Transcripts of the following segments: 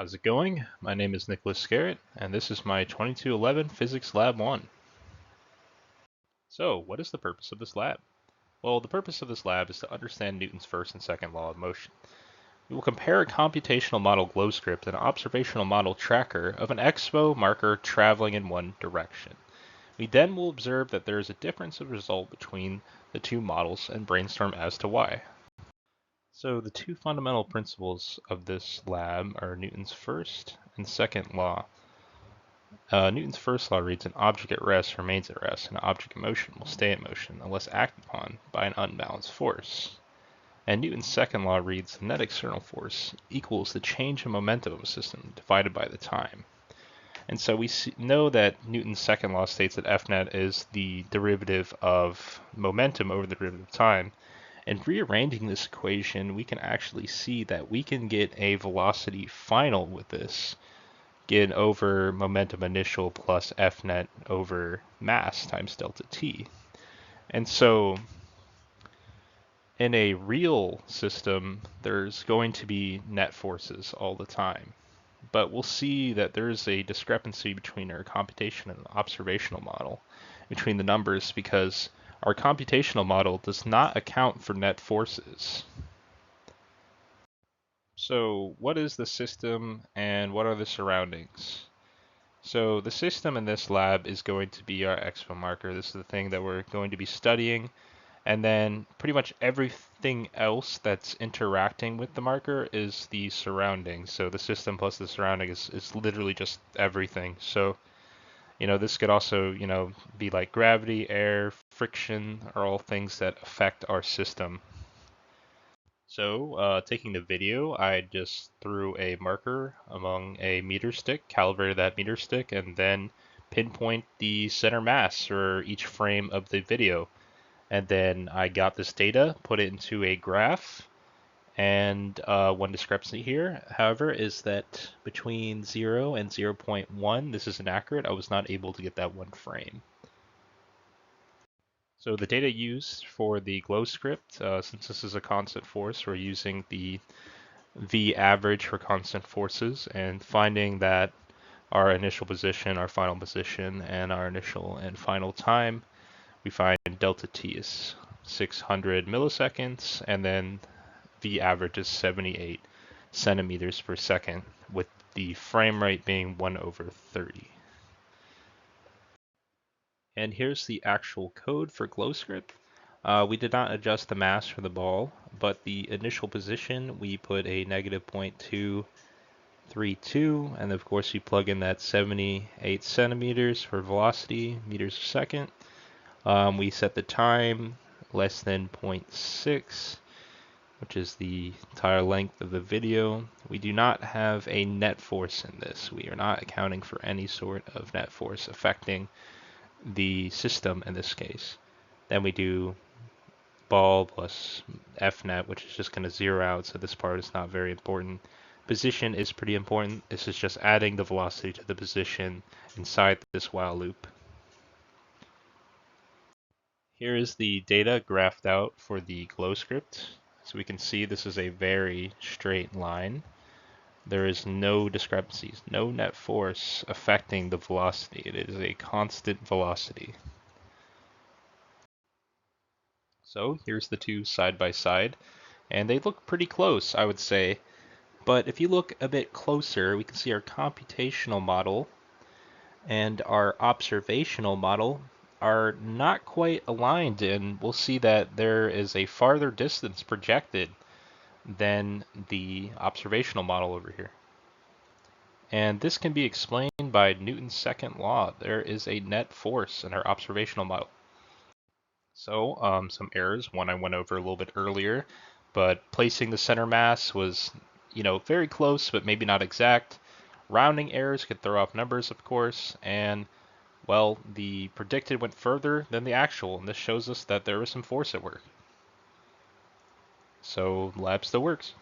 How's it going? My name is Nicholas Scarrett, and this is my 2211 Physics Lab 1. So, what is the purpose of this lab? Well, the purpose of this lab is to understand Newton's first and second law of motion. We will compare a computational model glow script and an observational model tracker of an expo marker traveling in one direction. We then will observe that there is a difference of result between the two models and brainstorm as to why. So the two fundamental principles of this lab are Newton's first and second law. Newton's first law reads an object at rest remains at rest, and an object in motion will stay in motion unless acted upon by an unbalanced force. And Newton's second law reads the net external force equals the change in momentum of a system divided by the time. And so we know that Newton's second law states that F net is the derivative of momentum over the derivative of time. And rearranging this equation, we can actually see that we can get a velocity final with this, get over momentum initial plus F net over mass times delta t. And so in a real system, there's going to be net forces all the time. But we'll see that there's a discrepancy between our computation and observational model, between the numbers, because our computational model does not account for net forces. So what is the system and what are the surroundings? So the system in this lab is going to be our expo marker. This is the thing that we're going to be studying. And then pretty much everything else that's interacting with the marker is the surroundings. So the system plus the surrounding is literally just everything. So, this could also, be like gravity, air, friction are all things that affect our system. So, taking the video, I just threw a marker among a meter stick, calibrated that meter stick, and then pinpoint the center mass for each frame of the video. And then I got this data, put it into a graph, and one discrepancy here, however, is that between 0 and 0.1, this is inaccurate. I was not able to get that one frame. So the data used for the glow script, since this is a constant force, we're using the V average for constant forces and finding that our initial position, our final position, and our initial and final time, we find delta t is 600 milliseconds, and then V average is 78 centimeters per second, with the frame rate being 1/30. And here's the actual code for GlowScript. We did not adjust the mass for the ball, but the initial position, we put a negative 0.232, and of course we plug in that 78 centimeters for velocity, meters per second. We set the time less than 0.6, which is the entire length of the video. We do not have a net force in this. We are not accounting for any sort of net force affecting the system in this case. Then we do ball plus Fnet, which is just going to zero out, so this part is not very important. Position is pretty important. This is just adding the velocity to the position inside this while loop. Here is the data graphed out for the glow script. So we can see this is a very straight line. There is no discrepancies, no net force affecting the velocity. It is a constant velocity. So here's the two side by side, and they look pretty close, I would say. But if you look a bit closer, we can see our computational model and our observational model are not quite aligned, and we'll see that there is a farther distance projected than the observational model over here. And this can be explained by Newton's second law. There is a net force in our observational model. So some errors, one I went over a little bit earlier, but placing the center mass was, very close, but maybe not exact. Rounding errors could throw off numbers, of course, and, well, the predicted went further than the actual, and this shows us that there was some force at work. So lab still works.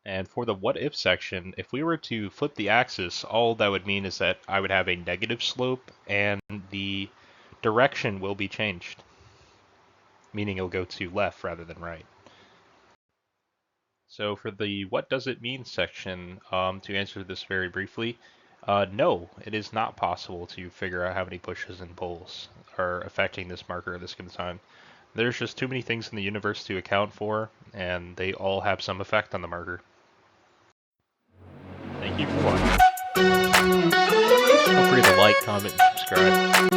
And for the what if section, if we were to flip the axis, all that would mean is that I would have a negative slope and the direction will be changed, meaning it'll go to left rather than right. So for the what does it mean section, to answer this very briefly, no, it is not possible to figure out how many pushes and pulls are affecting this marker at this given time. There's just too many things in the universe to account for, and they all have some effect on the marker. Thank you for watching. Don't forget to like, comment, and subscribe.